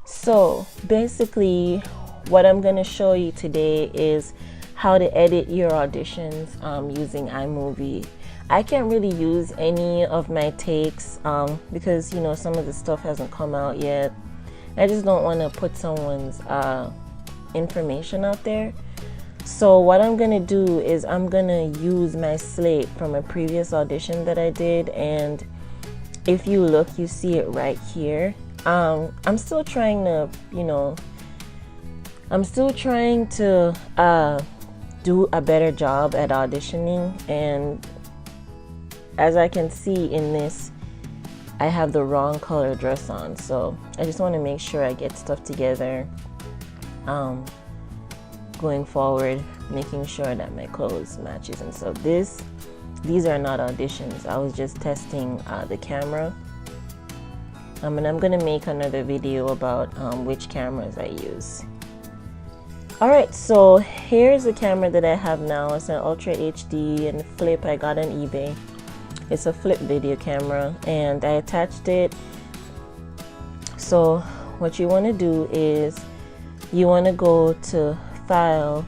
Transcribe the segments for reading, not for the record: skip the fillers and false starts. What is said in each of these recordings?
So basically what I'm going to show you today is how to edit your auditions using iMovie. I can't really use any of my takes because some of the stuff hasn't come out yet. I just don't want to put someone's information out there. So what I'm gonna do is I'm gonna use my slate from a previous audition that I did, and if you look, you see it right here. I'm still trying to do a better job at auditioning, and as I can see in this, I have the wrong color dress on, so I just want to make sure I get stuff together going forward, making sure that my clothes matches. And so these are not auditions. I was just testing the camera, and I'm gonna make another video about which cameras I use. Alright, so here's the camera that I have now. It's an Ultra HD and flip I got on eBay. It's a flip video camera, and I attached it. So what you want to do is you want to go to File,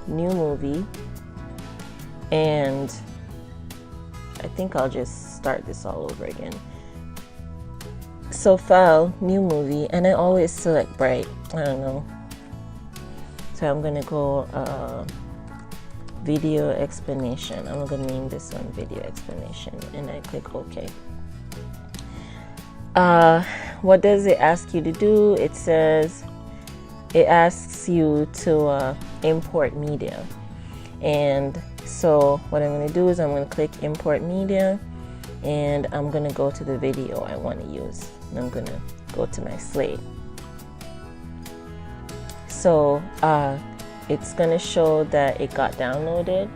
New Movie, and I think I'll just start this all over again. So File, New Movie, and I always select bright. I don't know. So I'm gonna go video explanation. I'm gonna name this one video explanation, and I click OK. What does it ask you to do? It asks you to import media, and so what I'm going to do is I'm going to click import media, and I'm going to go to the video I want to use, and I'm going to go to my slate. So it's going to show that it got downloaded,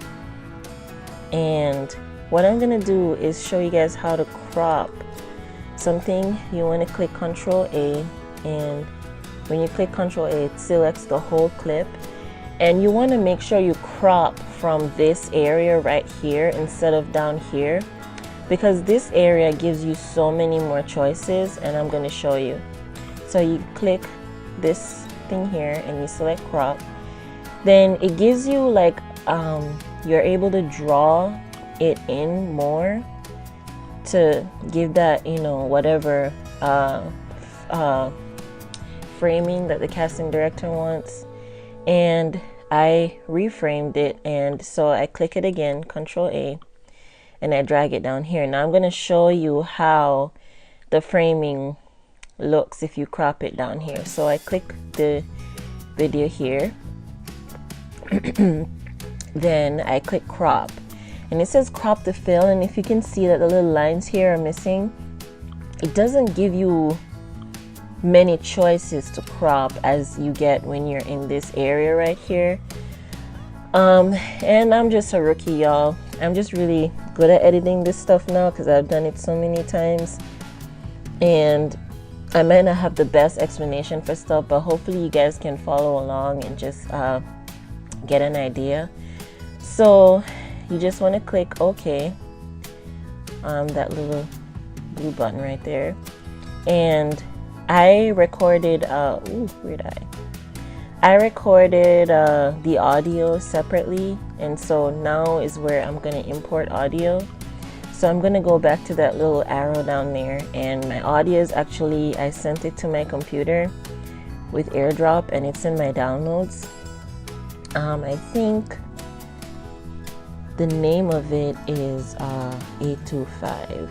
and what I'm going to do is show you guys how to crop something. You want to click Ctrl A, and when you click Ctrl A, it selects the whole clip, and you want to make sure you crop from this area right here instead of down here, because this area gives you so many more choices, and I'm going to show you. So you click this thing here and you select crop, then it gives you like you're able to draw it in more to give that whatever framing that the casting director wants. And I reframed it, and so I click it again, Ctrl A, and I drag it down here. Now I'm going to show you how the framing looks if you crop it down here. So I click the video here, then I click crop, and it says crop to fill, and if you can see that the little lines here are missing, it doesn't give you many choices to crop as you get when you're in this area right here. And I'm just a rookie, y'all. I'm just really good at editing this stuff now because I've done it so many times, and I might not have the best explanation for stuff, but hopefully you guys can follow along and just get an idea. So you just want to click OK, that little blue button right there, and I recorded I recorded the audio separately, and so now is where I'm going to import audio. So I'm going to go back to that little arrow down there, and my audio is actually, I sent it to my computer with AirDrop, and it's in my downloads. I think the name of it is 825.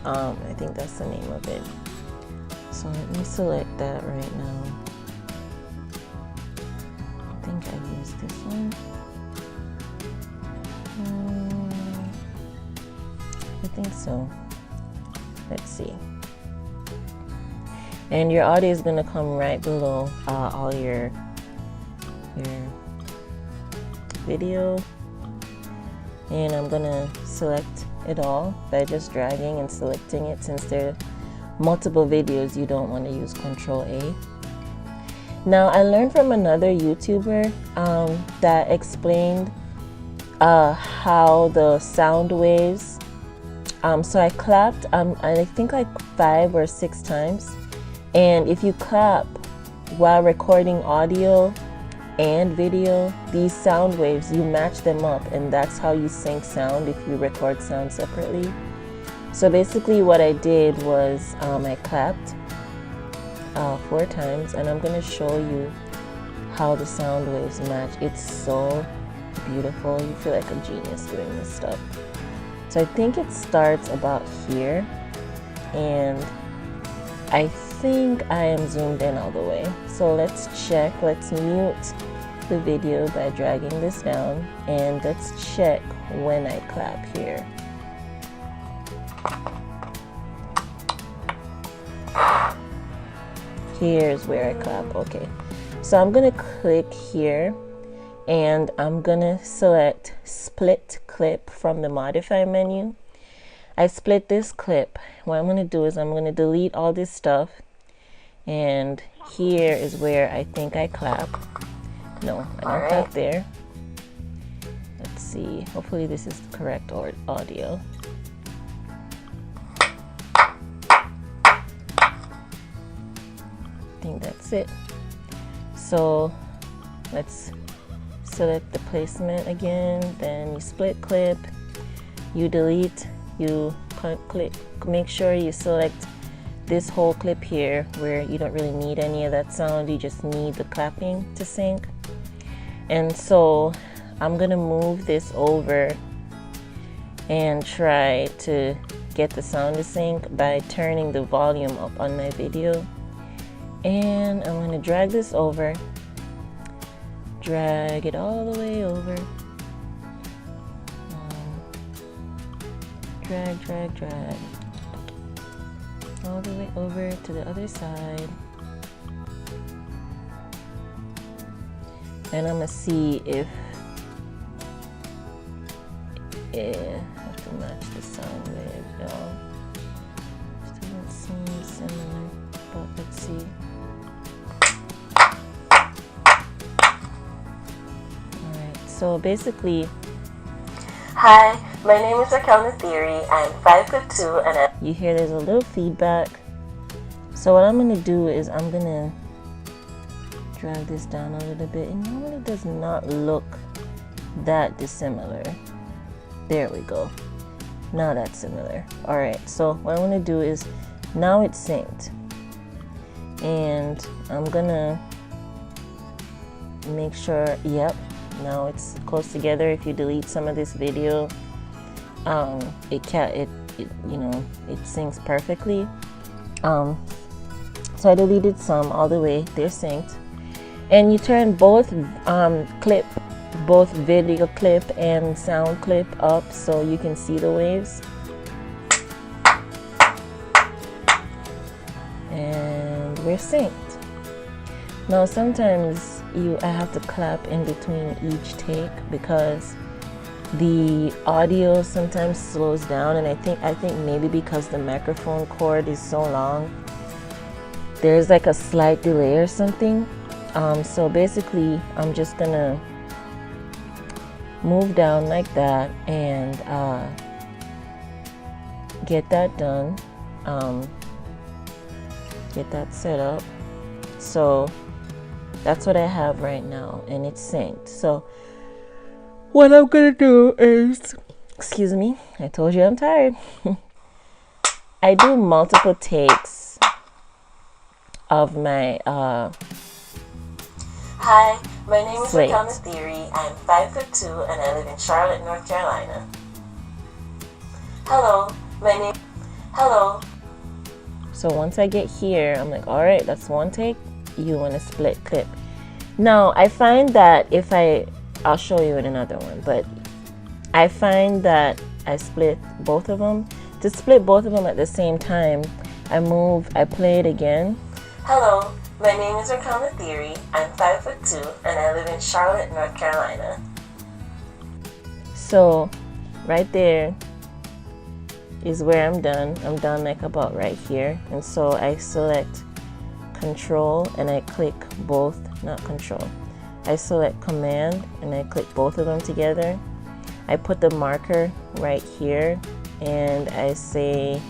I think that's the name of it. So let me select that right now. I think I used this one. I think so. Let's see. And your audio is going to come right below all your video. And I'm going to select it all by just dragging and selecting it. Since there are multiple videos, you don't want to use Control A. Now, I learned from another YouTuber that explained how the sound waves. So I clapped, I think like 5 or 6 times, And if you clap while recording audio and video, these sound waves, you match them up, and that's how you sync sound if you record sound separately. So basically what I did was I clapped 4 times, and I'm going to show you how the sound waves match. It's so beautiful. You feel like a genius doing this stuff. So I think it starts about here, and I think I am zoomed in all the way. So let's check. Let's mute the video by dragging this down, and let's check when I clap here. Here's where I clap. Okay, so I'm gonna click here, and I'm gonna select split clip from the modify menu. I split this clip. What I'm gonna do is I'm gonna delete all this stuff, and here is where I think I clap. No, I don't clap there. Let's see, hopefully this is the correct audio. I think that's it. So let's select the placement again, then you split clip, you delete, you click, make sure you select this whole clip here where you don't really need any of that sound, you just need the clapping to sync. And so I'm gonna move this over and try to get the sound to sync by turning the volume up on my video. And I'm gonna drag this over, drag it all the way over, drag all the way over to the other side. And I'm gonna see if I have to match the sound wave, y'all. This doesn't seem similar, but let's see. Alright, so basically, hi, my name is Racquel Nathiri. I'm 5'2" and you hear there's a little feedback. So what I'm gonna do is I'm gonna drag this down a little bit, and normally it does not look that dissimilar. There we go. Now that's similar. Alright, so what I'm gonna do is now it's synced, and I'm gonna make sure, yep, now it's close together. If you delete some of this video, it you know, it syncs perfectly. So I deleted some all the way, they're synced. And you turn both both video clip and sound clip up so you can see the waves. And we're synced. Now sometimes I have to clap in between each take because the audio sometimes slows down, and I think maybe because the microphone cord is so long, there's like a slight delay or something. So basically I'm just gonna move down like that and get that done, get that set up. So that's what I have right now, and it's synced. So what I'm gonna do is, excuse me, I told you I'm tired. I do multiple takes of my hi, my name is Racquel Nathiri. I'm 5'2" and I live in Charlotte, North Carolina. Hello. So once I get here, I'm like, all right, that's one take. You want to split clip. Now I find that if I'll show you in another one, but I find that I split both of them. To split both of them at the same time, I play it again. Hello, my name is Racquel Nathiri. I'm 5'2" and I live in Charlotte, North Carolina. So right there is where I'm done. I'm done like about right here. And so I select Control and I click both, not Control. I select Command and I click both of them together. I put the marker right here and I say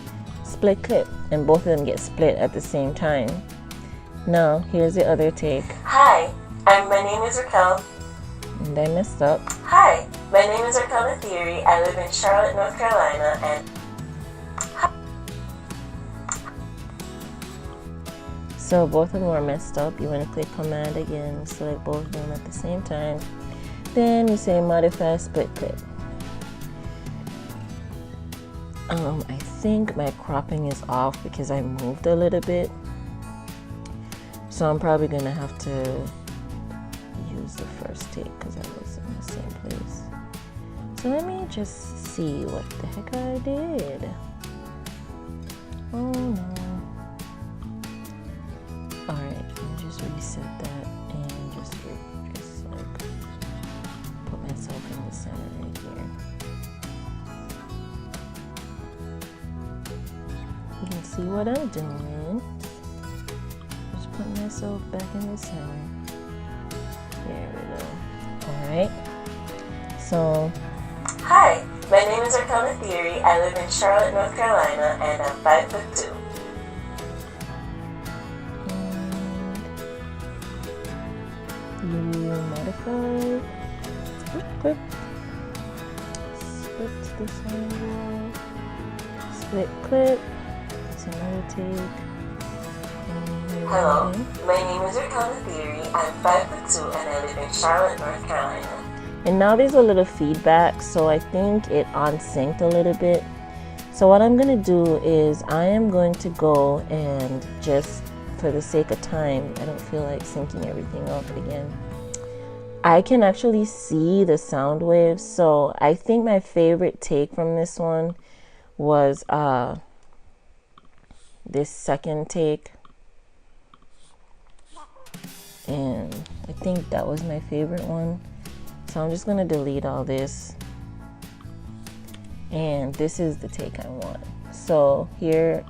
split clip, and both of them get split at the same time. Now, here's the other take. Hi, my name is Racquel. And I messed up. Hi, my name is Racquel Nathiri. I live in Charlotte, North Carolina, and so both of them are messed up. You want to click Command again, select both of them at the same time. Then you say Modify Split Clip. I think my cropping is off because I moved a little bit. So I'm probably going to have to use the first take because I was in the same place. So let me just see what the heck I did. Oh no. Alright, let me just reset that and just like put myself in the center right here. You can see what I'm doing. Just put myself back in the center. There we go. Alright. So, hi, my name is Racquel Nathiri. I live in Charlotte, North Carolina, and I'm 5'2". And you modify, split clip, split this angle, split clip, it's another take. Hello, my name is Racquel Nathiri. I'm 5'2" and I live in Charlotte, North Carolina. And now there's a little feedback, so I think it on-synced a little bit. So what I'm going to do is I am going to go and just, for the sake of time, I don't feel like syncing everything up again. I can actually see the sound waves, so I think my favorite take from this one was this second take. And I think that was my favorite one. So I'm just going to delete all this. And this is the take I want. So here.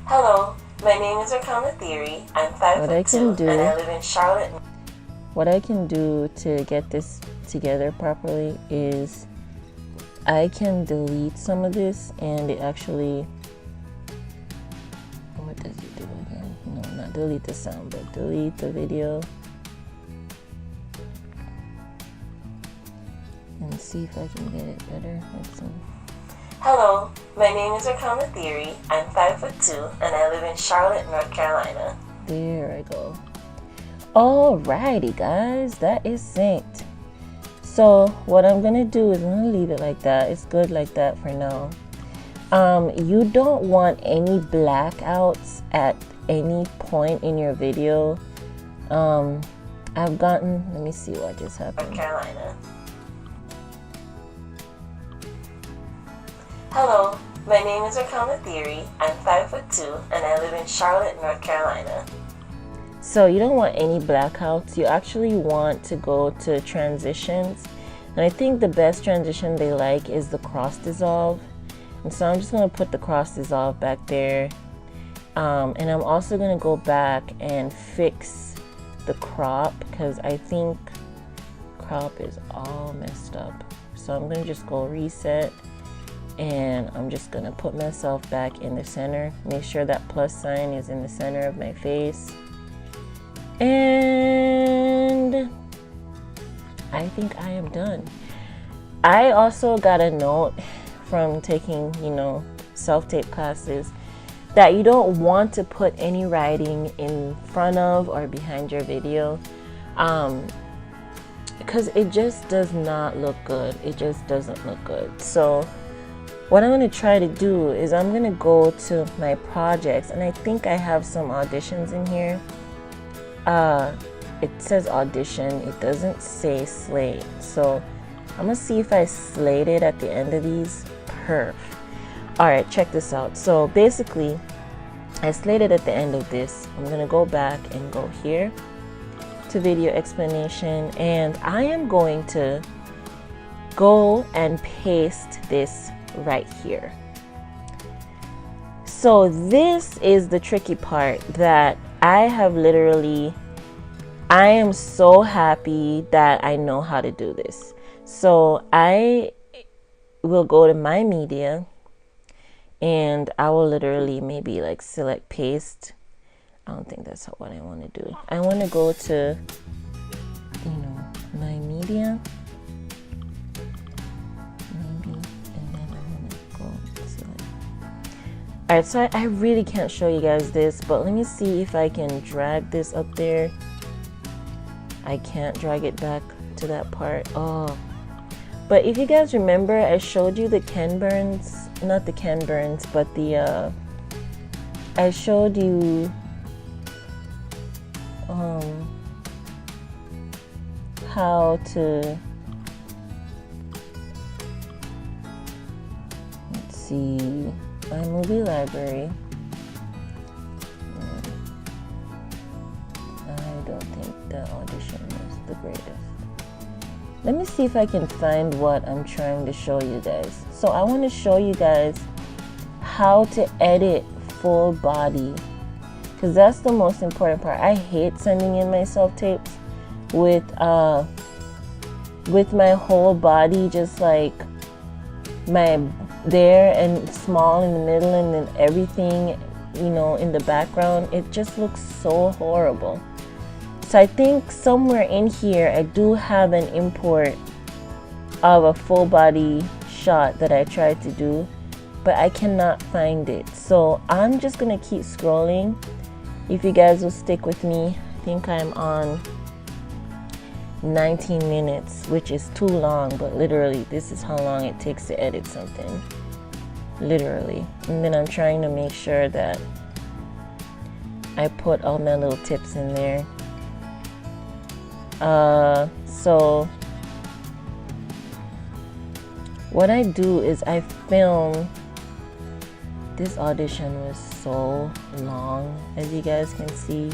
Hello, my name is Racquel Nathiri. I'm 5'2" and I live in Charlotte. What I can do to get this together properly is I can delete some of this and it actually, what does it do again? No, not delete the sound, but delete the video. And see if I can get it better. Let's see. Hello, my name is Racquel Nathiri. I'm 5'2" and I live in Charlotte, North Carolina. There I go. Alrighty guys, that is synced. So what I'm gonna do is I'm gonna leave it like that. It's good like that for now. You don't want any blackouts at any point in your video. I've gotten, let me see what just happened. North Carolina. Hello, my name is Racquel Nathiri. I'm 5'2" and I live in Charlotte, North Carolina. So you don't want any blackouts. You actually want to go to transitions. And I think the best transition they like is the cross dissolve. And so I'm just going to put the cross dissolve back there. And I'm also going to go back and fix the crop because I think crop is all messed up. So I'm going to just go reset. And I'm just gonna put myself back in the center. Make sure that plus sign is in the center of my face. And I think I am done. I also got a note from taking, self-tape classes that you don't want to put any writing in front of or behind your video. Because it just does not look good. It just doesn't look good. So what I'm going to try to do is I'm going to go to my projects, and I think I have some auditions in here. It says audition, it doesn't say slate. So I'm going to see if I slate it at the end of these. Perf. Alright, check this out. So basically, I slated at the end of this. I'm going to go back and go here to video explanation, and I am going to go and paste this right here. So this is the tricky part that I am so happy that I know how to do this. So I will go to my media and I will literally maybe like select paste. I don't think that's what I want to do. I want to go to, you know, my media, maybe, and then I'm going to go select. Alright, so I really can't show you guys this, but let me see if I can drag this up there. I can't drag it back to that part. Oh, but if you guys remember, I showed you the Ken Burns, not the Ken Burns, but the I showed you how to, let's see, iMovie library. I don't think the audition was the greatest. Let me see if I can find what I'm trying to show you guys. So I want to show you guys how to edit full body, because that's the most important part. I hate sending in my self-tapes with my whole body just like my there and small in the middle and then everything, you know, in the background. It just looks so horrible. So I think somewhere in here I do have an import of a full body shot that I tried to do, but I cannot find it. So I'm just gonna keep scrolling. If you guys will stick with me, I think I'm on 19 minutes, which is too long, but literally this is how long it takes to edit something, literally. And then I'm trying to make sure that I put all my little tips in there. So what I do is I film. This audition was so long, as you guys can see.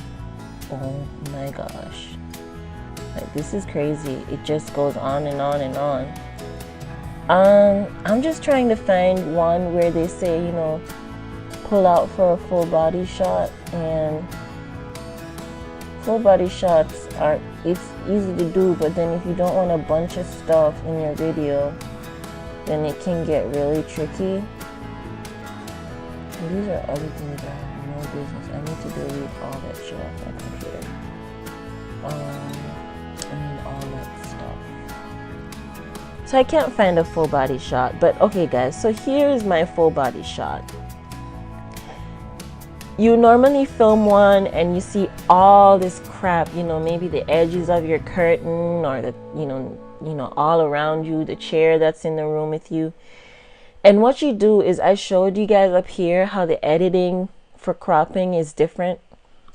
Oh my gosh, like this is crazy. It just goes on and on and on. I'm just trying to find one where they say, you know, pull out for a full body shot, and full body shots are, it's easy to do, but then if you don't want a bunch of stuff in your video, then it can get really tricky. These are other things that I have no business. I need to delete all that shit off my computer. I mean all that stuff. So I can't find a full body shot, but okay guys, so here is my full body shot. You normally film one and you see all this crap, you know, maybe the edges of your curtain or the, you know, all around you, the chair that's in the room with you. And what you do is, I showed you guys up here how the editing for cropping is different.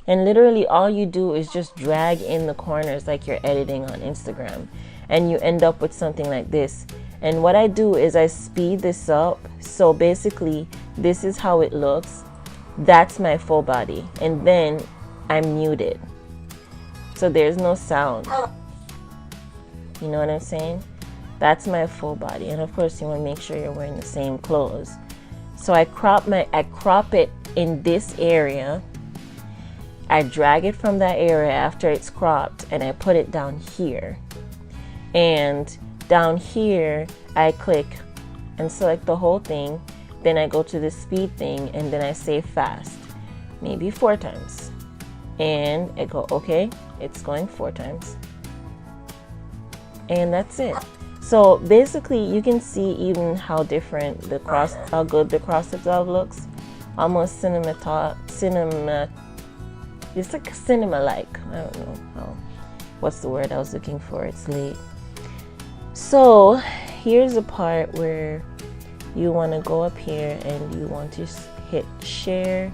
And literally all you do is just drag in the corners like you're editing on Instagram. And you end up with something like this. And what I do is I speed this up. So basically, this is how it looks. That's my full body. And then I'm muted. So there's no sound. You know what I'm saying? That's my full body. And of course you want to make sure you're wearing the same clothes. So I crop it in this area. I drag it from that area after it's cropped and I put it down here. And down here I click and select the whole thing. Then I go to the speed thing and then I say fast, maybe 4 times. And I go, okay, it's going 4 times. And that's it. So basically you can see even how different how good the cross dissolve looks. Almost it's like cinema-like. I don't know what's the word I was looking for. It's late. So here's the part where you want to go up here and you want to hit share,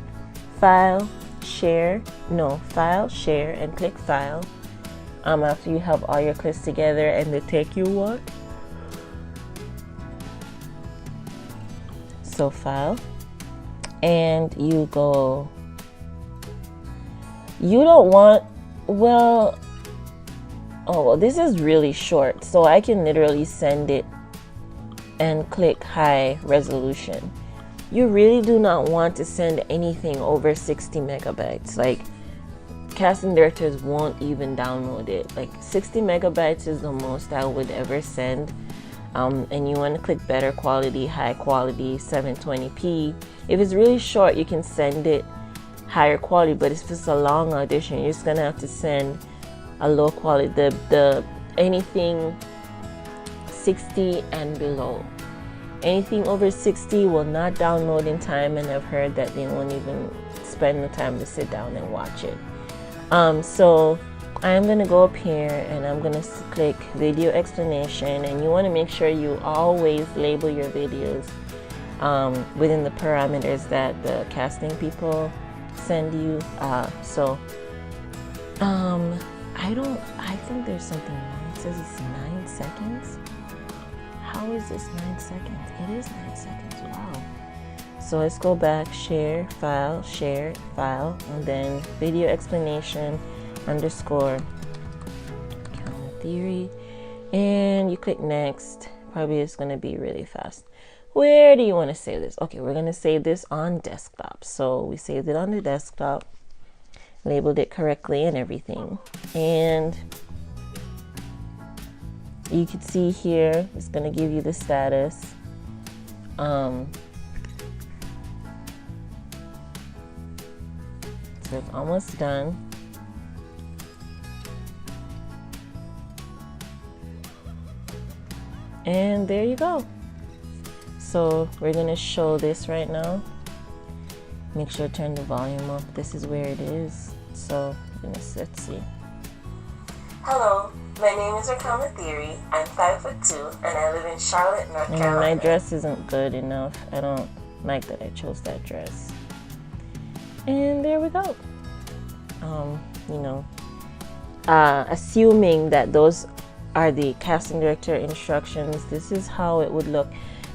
file, share, and click file. After you have all your clips together and they take you what? So file, and you go, you don't want, well, this is really short, so I can literally send it and click high resolution. You really do not want to send anything over 60 megabytes. Like, casting directors won't even download it. Like 60 megabytes is the most I would ever send. and you want to click better quality, high quality, 720p. If it's really short, you can send it higher quality, but if it's a long audition, you're just gonna have to send a low quality, the anything 60 and below. Anything over 60 will not download in time, and I've heard that they won't even spend the time to sit down and watch it. So I'm gonna go up here and I'm gonna click video explanation, and you want to make sure you always label your videos within the parameters that the casting people send you. I think there's something wrong. It says it's 9 seconds. How is this 9 seconds? It is 9 seconds. Wow. So let's go back, share file, and then video explanation underscore Nathiri, and you click next. Probably it's going to be really fast. Where do you want to save this? Okay, we're going to save this on desktop. So we saved it on the desktop, labeled it correctly and everything, and you can see here it's going to give you the status. So it's almost done. And there you go. So we're going to show this right now. Make sure to turn the volume up. This is where it is. So let's see. Hello, my name is Racquel Nathiri. I'm 5'2" and I live in Charlotte, North Carolina. My dress isn't good enough. I don't like that I chose that dress. And there we go. Assuming that those are the casting director instructions, this is how it would look.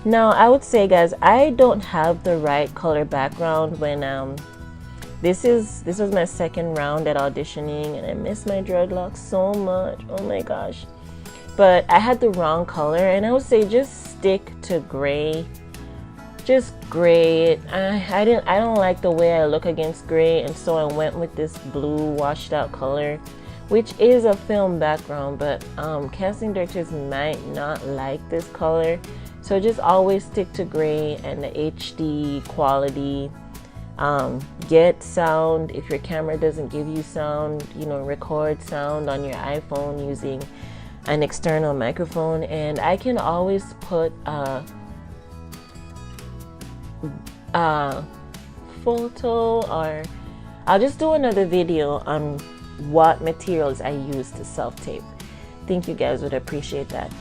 Now I would say, guys, I don't have the right color background when this was my second round at auditioning, and I miss my dreadlocks so much. Oh my gosh. But I had the wrong color, and I would say just stick to gray. Just gray it. I don't like the way I look against gray, and so I went with this blue washed out color, which is a film background, but casting directors might not like this color. So just always stick to gray and the HD quality. Get sound. If your camera doesn't give you sound, record sound on your iPhone using an external microphone. And I can always put a photo, or I'll just do another video on what materials I use to self-tape. I think you guys would appreciate that.